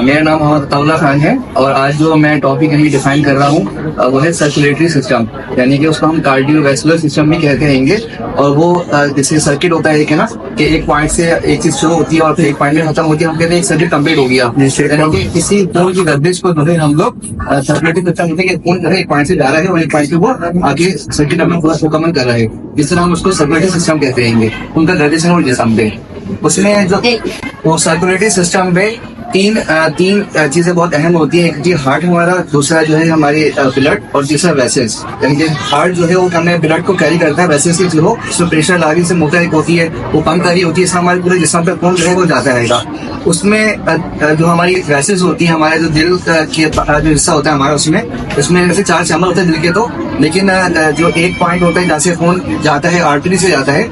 मेरा नाम मोहम्मद अताउल्लाह खान है और आज जो मैं टॉपिक अभी डिफाइन कर रहा हूँ वो है सर्कुलेटरी सिस्टम, यानी कि उसको हम कार्डियोवैस्कुलर सिस्टम भी कहते रहेंगे। और वो जैसे सर्किट होता है कि ना कि एक पॉइंट से एक चीज शुरू होती है और फिर एक पॉइंट में खत्म होती है, हम कहते हैं एक सर्किट कंप्लीट हो गया। यानी कि किसी खून की गर्दिश को जो है हम लोग सर्कुलेटरी सिस्टम कहते हैं कि खून जो है एक पॉइंट से जा रहा है और एक पॉइंट से वो आगे सर्किट अपना पूरा मुकम्मल कर रहा है, इस तरह हम उसको सर्कुलेटरी सिस्टम कहते रहेंगे। उनका गर्दिश है जिसम पे उसमें जो वो सर्कुलेटरी सिस्टम में तीन चीजें बहुत अहम होती है। एक जी हार्ट हमारा, दूसरा जो है हमारी ब्लड और तीसरा वेसल्स। यानी कि हार्ट जो है वो हमें ब्लड को कैरी करता है, वेसल्स की जो हो उसमें प्रेशर लागे से मोटर एक होती है वो पंप करी होती है, इसमें हमारे पूरे जिस्म पे खून जो है वो जाता रहेगा। उसमें जो हमारी वेसल्स होती है, हमारे जो दिल का जो हिस्सा होता है हमारा, उसमें जैसे 4 चैम्बर होते हैं दिल के, तो लेकिन जो एक पॉइंट होता है जहाँ से खून जाता है आर्टरी से जाता है,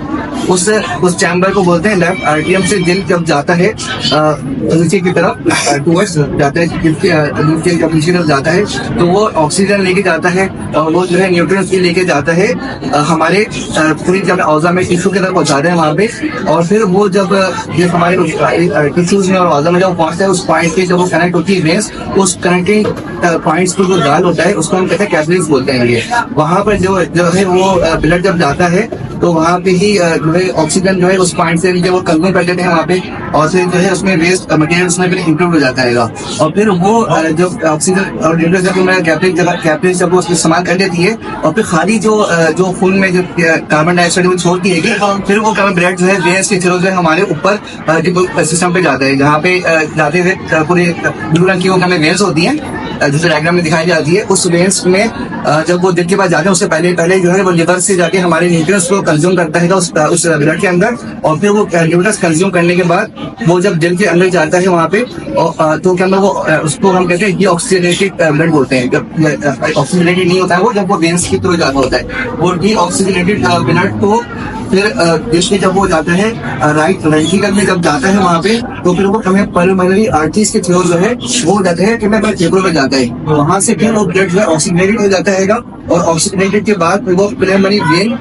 उस चैम्बर को बोलते हैं लेफ्ट आर्टियम से दिल जब जाता है नीचे की तरफ टूवर्ड्स जाता है, जब नीचे तरफ जाता है तो वो ऑक्सीजन लेके जाता है और वो जो है न्यूट्रिएंट्स भी लेके जाता है हमारे पूरी जब औजा में टिश्यू की तरफ पहुंचाते हैं वहाँ पे। और फिर वो जब ये हमारे टिश्यूज में और औजा में जब पहुंचता है उस पॉइंट पे जब वो कनेक्ट होती है वेंस, उस कनेक्टिंग पॉइंट्स पर जो जाल होता है उसको हम कहते हैं कैपिलरीज बोलते हैं। ये वहाँ पर जो है वो ब्लड जब जाता है तो वहाँ पे ही जो है ऑक्सीजन जो है उस पॉइंट से वो कंज्यूम कर लेते हैं वहाँ पे, और फिर जो है उसमें वेस्ट मटेरियल उसमें फिर इंक्लूड हो जाता है। और फिर वो जब ऑक्सीजन और कैपिलरीज जब वो उसमें इस्तेमाल कर लेती है और फिर खाली जो खून में जो कार्बन डाइऑक्साइड वो छोड़ती है, फिर वो ब्लड जो है वेंस के थ्रू जो है हमारे ऊपर सिस्टम पे जाता है, जहाँ पे जाते हुए पूरे ब्लू रंग की वो हमें वेंस होती है जैसे डायग्राम में दिखाई जाती है। उस वेंस में जब वो दिल के पास जाते हैं उससे पहले जो है वो लिवर से जाके हमारे न्यूट्रिएंट्स को कंज्यूम करता है उस ब्लड के अंदर, और फिर वो न्यूट्रिएंट्स कंज्यूम करने के बाद वो जब दिल के अंदर जाता है वहाँ पे तो क्या वो उसको हम कहते हैं डीऑक्सीजनेटेड ब्लड बोलते हैं। जब ऑक्सीजनेटेड नहीं होता है वो, जब वो वेंस के थ्रू जाता होता है वो डीऑक्सीजनेटेड ब्लड को फिर जिसमें जब वो जाता है राइट वेंट्रिकल में जब जाता है वहाँ पे तो फिर वो हमें पल्मोनरी आर्टरीज के थ्रू जो है वो जाता है कि फेफड़ों में जाता है, वहाँ से फिर वो ब्लड जो है ऑक्सीजनेटेड हो जाता है और ऑक्सीजनेटेड के बाद वो पल्मोनरी वेन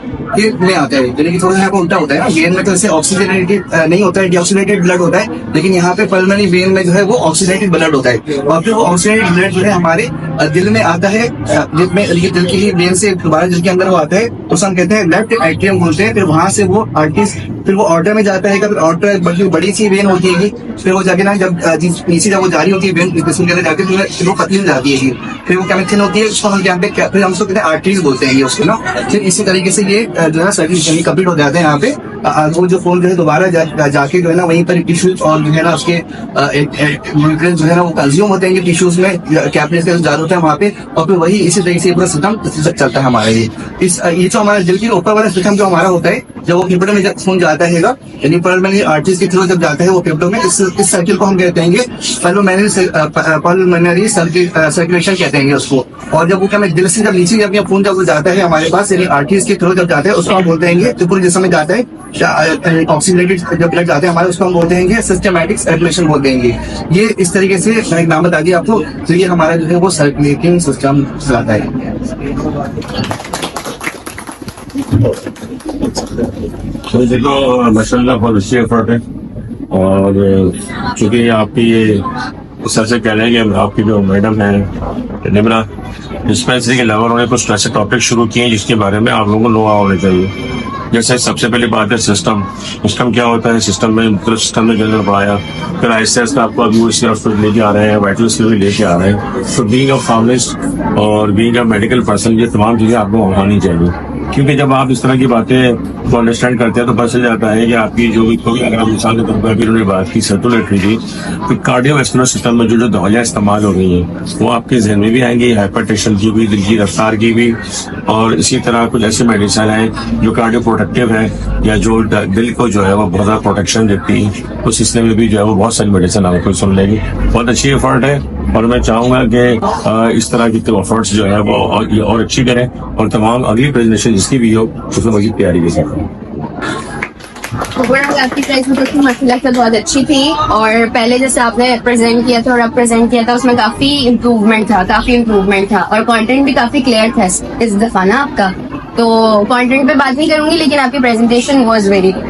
में आता है। यानी कि थोड़ा सा उल्टा होता है ना, वेन में तो ऐसे ऑक्सीजनेटेड नहीं होता है, डीऑक्सीजनेटेड ब्लड होता है, लेकिन यहाँ पे पल्मोनरी वेन में जो है वो ऑक्सीजनेटेड ब्लड होता है। और फिर वो ऑक्सीजनेटेड ब्लड जो है हमारे दिल में आता है, दिल की ही वेन से दोबारा दिल के अंदर वो आता है तो हम कहते हैं लेफ्ट एट्रियम बोलते हैं। फिर वहां से वो आर्टरीज फिर वो ऑर्टर में जाता है, फिर ऑर्टर बड़ी सी वेन होती है, फिर वो जाके ना जब नीचे जब वो जारी होती है वेन जिसमें कहते जाके फिर वो पतली हो जाती है, फिर वो कैमिथिन होती है, उसको हम यहाँ पे फिर हम उसको कहते हैं आर्टरीज बोलते हैं ये उसके ना। फिर इसी तरीके से ये जो है सर्किट कंप्लीट हो जाते हैं यहाँ पे। वो जो खून जो है दोबारा जाके जो है ना वहीं पर टिश्यूज और जो है ना उसके न्यूट्रिएंट्स जो है ना वो कंज्यूम होते हैं टिश्यूज में, कैपिलरीज का जाल होता है वहाँ पे, और फिर वही इसी तरीके से पूरा सिस्टम चलता है हमारा। ये जो हमारा दिल के ऊपर वाला सिस्टम जो हमारा होता है, जब वो फेफड़ों में जब खून जाता है यानी पल्मोनरी आर्टरीज के थ्रू जब जाता है वो फेफड़ों में, इस सर्किल को हम कहते हैं पल्मोनरी सर्कुलेशन कहते हैं उसको। और जब वो क्या दिल से जब नीचे जब खून जब जाता है हमारे पास यानी आर्टरीज के थ्रू जब जाता है उसको हम बोलते हैं जो पूरे जिस्म में जाता है ऑक्सीजनेटेड जब ब्लड जाते हैं हमारे, उसको हम बोलते हैं सिस्टमैटिक सर्कुलेशन बोलते हैं। ये इस तरीके से मैंने एक नाम बता दिया आपको, तो ये हमारा जो है वो सर्कुलेटिंग सिस्टम चलाता है। देखो माशाल्लाह बहुत अच्छी एफर्ट है, और चूंकि आपकी ये इस तरह से कह रहे हैं कि आपकी जो मैडम है निमरा डिस्पेंसरी के अलावा उन्होंने कुछ ऐसे टॉपिक शुरू किए हैं जिसके बारे में आप लोगों को नो होने चाहिए। जैसे सबसे पहले बात है सिस्टम क्या होता है, सिस्टम में जनरल पढ़ाया, फिर आहिस्ते आहिस्ते आपको अभी लेके आ रहे हैं, वाइटल स्किल भी लेके आ रहे हैं। तो बीइंग अ फार्मासिस्ट और बीइंग अ मेडिकल पर्सन ये तमाम चीजें आपको आनी चाहिए, क्योंकि जब आप इस तरह की बातें को अंडरस्टैंड करते हैं तो पता चल जाता है कि आपकी जो भी कोई अगर आप मिसाल के तौर पर उन्होंने बात की सर्कुलेटरी की, तो कार्डियोवैस्कुलर सिस्टम में जो दवाइयाँ इस्तेमाल हो रही हैं वो आपके जहन में भी आएंगी, हाइपरटेंशन की भी, दिल की रफ्तार की भी, और इसी तरह कुछ ऐसे मेडिसिन है जो कार्डियो प्रोटेक्टिव है या जो दिल को जो है वो बहुत ज़्यादा प्रोटेक्शन देती है, उस सिलसिले में भी जो है वो बहुत सारी मेडिसिन आपको सुन लेगी। बहुत अच्छी एफर्ट है और मैं चाहूंगा कि इस तरह की एफर्ट्स जो है वो और अच्छी करें, और तमाम अगली प्रेजेंटेशन जिसकी भी हो उसमें मजीद तैयारी के साथ। आपकी प्रेजेंटेशन माशाल्लाह बहुत अच्छी थी, और पहले जैसे आपने प्रेजेंट किया था और अब प्रेजेंट किया था उसमें काफी इम्प्रूवमेंट था और कंटेंट भी काफी क्लियर था इस दफा ना आपका। तो कंटेंट पे बात नहीं करूंगी, लेकिन आपकी प्रेजेंटेशन वाज वेरी गुड।